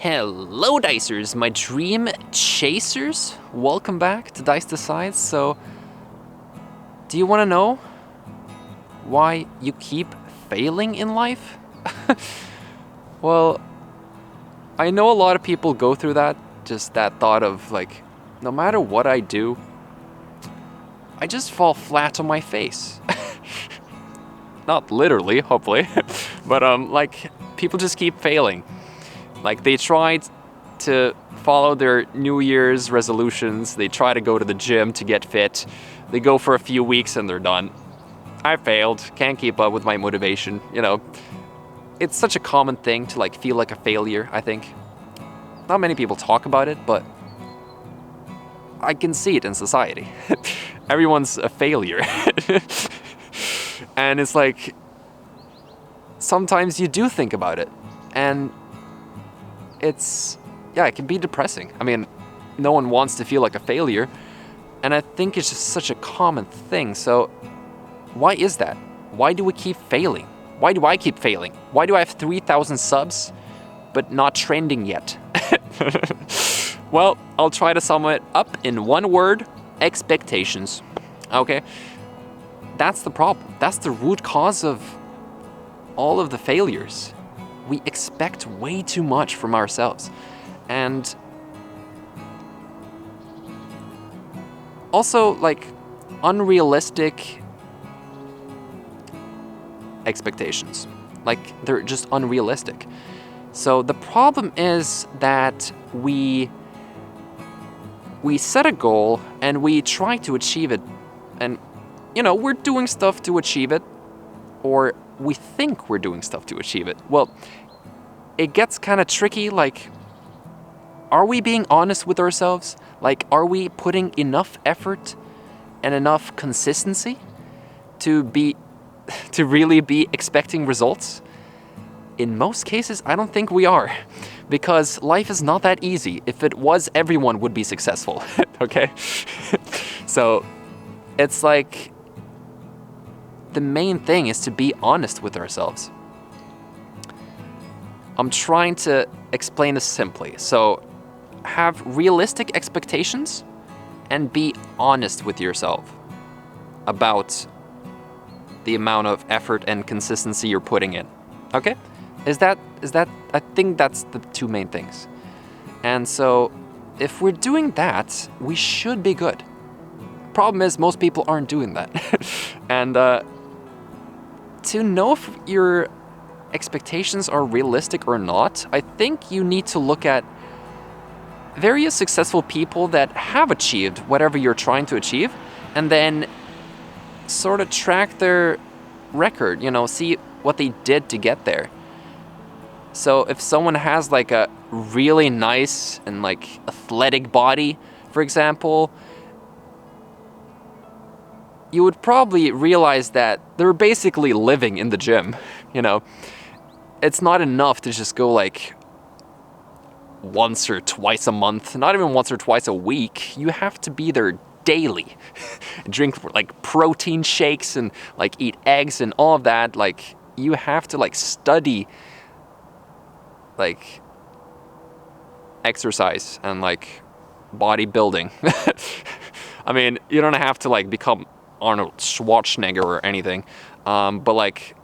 Hello Dicers, my dream chasers. Welcome back to Dice Decides. So, do you want to know why you keep failing in life? Well, I know a lot of people go through that, just that thought of like, no matter what I do, I just fall flat on my face. Not literally, hopefully, but like people just keep failing. Like they tried to follow their New Year's resolutions. They try to go to the gym to get fit. They go for a few weeks and they're done. I failed. Can't keep up with my motivation. You know, it's such a common thing to like feel like a failure, I think. Not many people talk about it, but I can see it in society. Everyone's a failure. And it's like, sometimes you do think about it. And it can be depressing. I mean, no one wants to feel like a failure. And I think it's just such a common thing. So why is that? Why do we keep failing? Why do I keep failing? Why do I have 3,000 subs, but not trending yet? Well, I'll try to sum it up in one word: expectations. Okay? That's the problem. That's the root cause of all of the failures. We expect way too much from ourselves. And also, like, unrealistic expectations. Like, they're just unrealistic. So the problem is that we set a goal and we try to achieve it. And, you know, we're doing stuff to achieve it. Or we think we're doing stuff to achieve it. Well, it gets kind of tricky. Like, are we being honest with ourselves? Like, are we putting enough effort and enough consistency to really be expecting results? In most cases, I don't think we are, because life is not that easy. If it was, everyone would be successful. Okay? So it's like, the main thing is to be honest with ourselves. I'm trying to explain this simply. So, have realistic expectations and be honest with yourself about the amount of effort and consistency you're putting in. Okay? Is that I think that's the two main things. And so, if we're doing that, we should be good. Problem is, most people aren't doing that. And to know if your expectations are realistic or not, I think you need to look at various successful people that have achieved whatever you're trying to achieve, and then sort of track their record, you know, see what they did to get there. So if someone has like a really nice and like athletic body, for example, you would probably realize that they're basically living in the gym, you know. It's not enough to just go like once or twice a month, not even once or twice a week. You have to be there daily. Drink like protein shakes and like eat eggs and all of that. Like, you have to like study like exercise and like bodybuilding. I mean, you don't have to like become Arnold Schwarzenegger or anything, but like,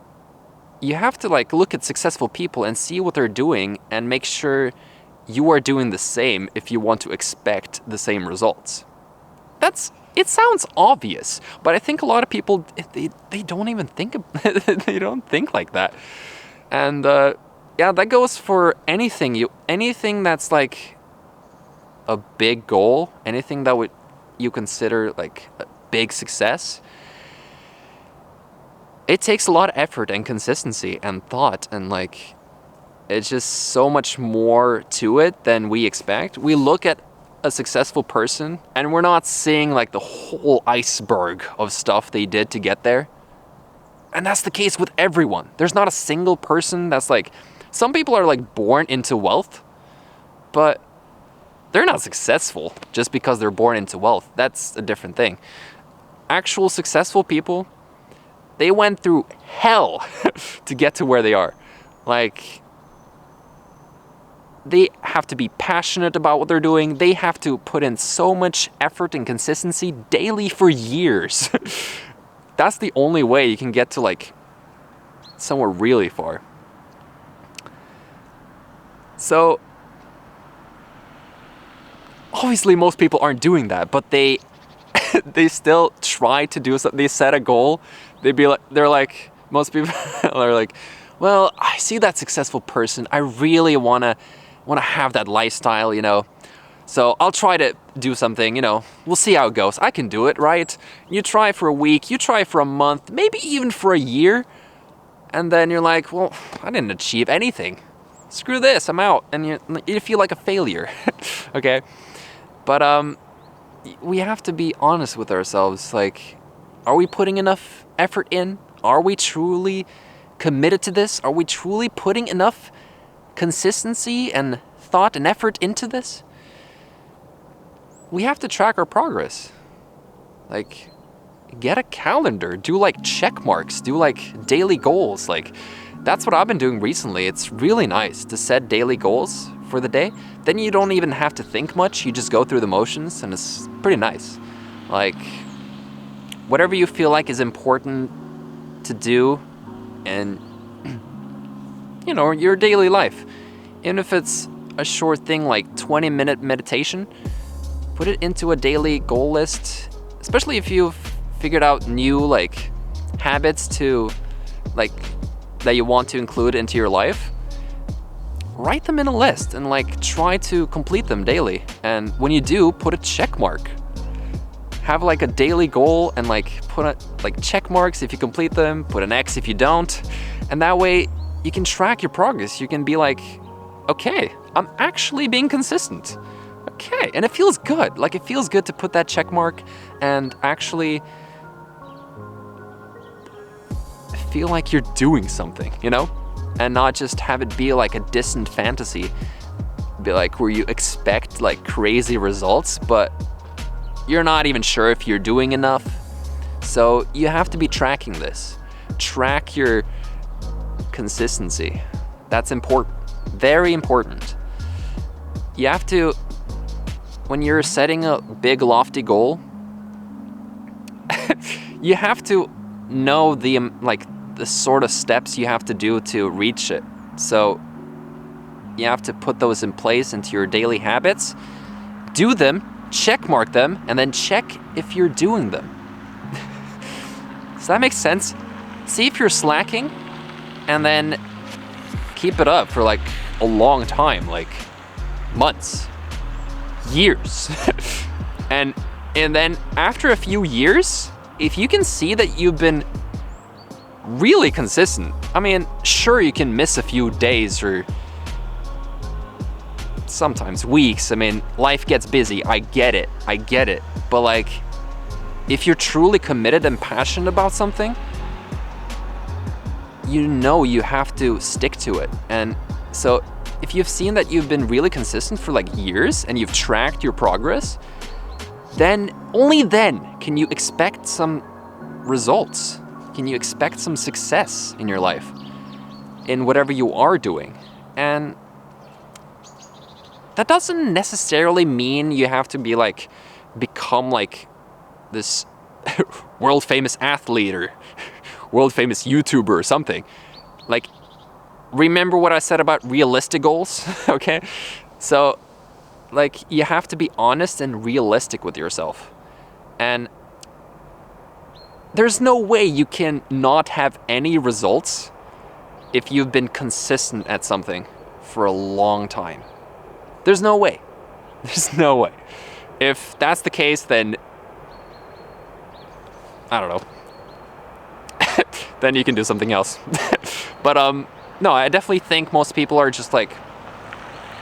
you have to like look at successful people and see what they're doing and make sure you are doing the same if you want to expect the same results. It sounds obvious, but I think a lot of people, they don't even think they don't think like that. And yeah, that goes for anything that's like a big goal, anything that you consider like a big success. It takes a lot of effort and consistency and thought, and like, it's just so much more to it than we expect. We look at a successful person and we're not seeing like the whole iceberg of stuff they did to get there. And that's the case with everyone. There's not a single person that's like, some people are like born into wealth, but they're not successful just because they're born into wealth. That's a different thing. Actual successful people, they went through hell to get to where they are. Like, they have to be passionate about what they're doing. They have to put in so much effort and consistency daily for years. That's the only way you can get to like somewhere really far. So obviously most people aren't doing that, but they still try to do something. They set a goal. They're like, most people are like, well, I see that successful person. I really want to have that lifestyle, you know. So I'll try to do something, you know. We'll see how it goes. I can do it, right? You try for a week, you try for a month, maybe even for a year. And then you're like, well, I didn't achieve anything. Screw this, I'm out. And you feel like a failure, okay? But we have to be honest with ourselves. Like, are we putting enough effort in? Are we truly committed to this? Are we truly putting enough consistency and thought and effort into this? We have to track our progress. Like, get a calendar, do like check marks, do like daily goals. Like, that's what I've been doing recently. It's really nice to set daily goals for the day. Then you don't even have to think much. You just go through the motions, and it's pretty nice. Like, whatever you feel like is important to do in, you know, your daily life. Even if it's a short thing like 20-minute meditation, put it into a daily goal list, especially if you've figured out new like habits to like that you want to include into your life. Write them in a list and like try to complete them daily. And when you do, put a check mark. Have like a daily goal and like put like check marks if you complete them, put an X if you don't. And that way you can track your progress. You can be like, okay, I'm actually being consistent. Okay, and it feels good. Like, it feels good to put that check mark and actually feel like you're doing something, you know? And not just have it be like a distant fantasy. Be like where you expect like crazy results, but you're not even sure if you're doing enough. So you have to be tracking this. Track your consistency. That's important. Very important. You have to, when you're setting a big lofty goal, you have to know the sort of steps you have to do to reach it. So you have to put those in place into your daily habits, do them, check mark them, and then check if you're doing them. Does that make sense? See if you're slacking, and then keep it up for like a long time, like months, years. and then after a few years, if you can see that you've been really consistent, I mean, sure, you can miss a few days or sometimes weeks. I mean, life gets busy. I get it. But like, if you're truly committed and passionate about something, you know you have to stick to it. And so if you've seen that you've been really consistent for like years and you've tracked your progress, then only then can you expect some results. Can you expect some success in your life, in whatever you are doing? And that doesn't necessarily mean you have to be like, become like this world famous athlete or world famous YouTuber or something. Like, remember what I said about realistic goals, okay? So, like, you have to be honest and realistic with yourself. And there's no way you can not have any results if you've been consistent at something for a long time. There's no way. There's no way. If that's the case, then I don't know. Then you can do something else. But no, I definitely think most people are just like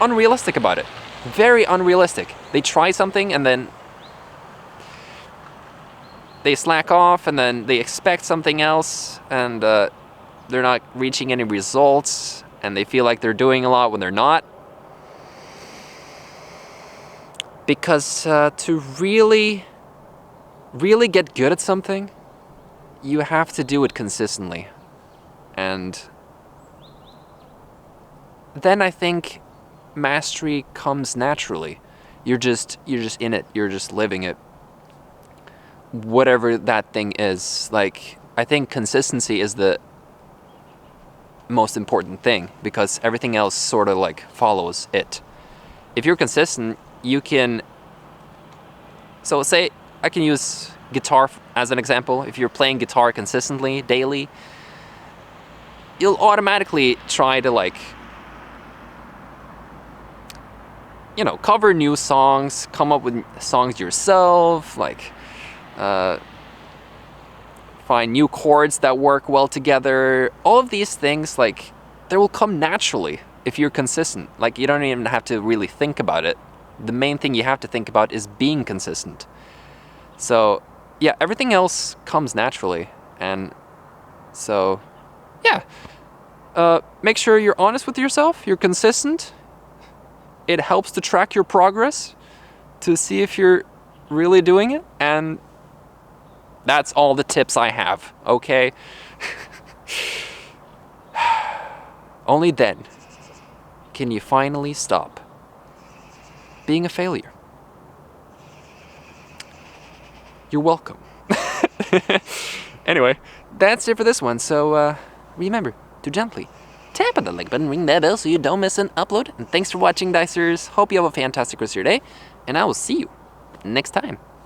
unrealistic about it. Very unrealistic. They try something and then they slack off, and then they expect something else, and they're not reaching any results, and they feel like they're doing a lot when they're not. Because to really get good at something, you have to do it consistently. And then I think mastery comes naturally. You're just in it. You're just living it. Whatever that thing is. Like, I think consistency is the most important thing, because everything else sort of like follows it. If you're consistent, you can... So say I can use guitar as an example. If you're playing guitar consistently, daily, you'll automatically try to, like, you know, cover new songs, come up with songs yourself, like find new chords that work well together. All of these things, like, they will come naturally if you're consistent. Like, you don't even have to really think about it. The main thing you have to think about is being consistent. So yeah, everything else comes naturally. And so yeah, make sure you're honest with yourself, you're consistent. It helps to track your progress to see if you're really doing it. And that's all the tips I have, okay? Only then can you finally stop being a failure. You're welcome. Anyway, that's it for this one. So remember to gently tap on the like button, ring that bell so you don't miss an upload. And thanks for watching, Dicers. Hope you have a fantastic rest of your day, and I will see you next time.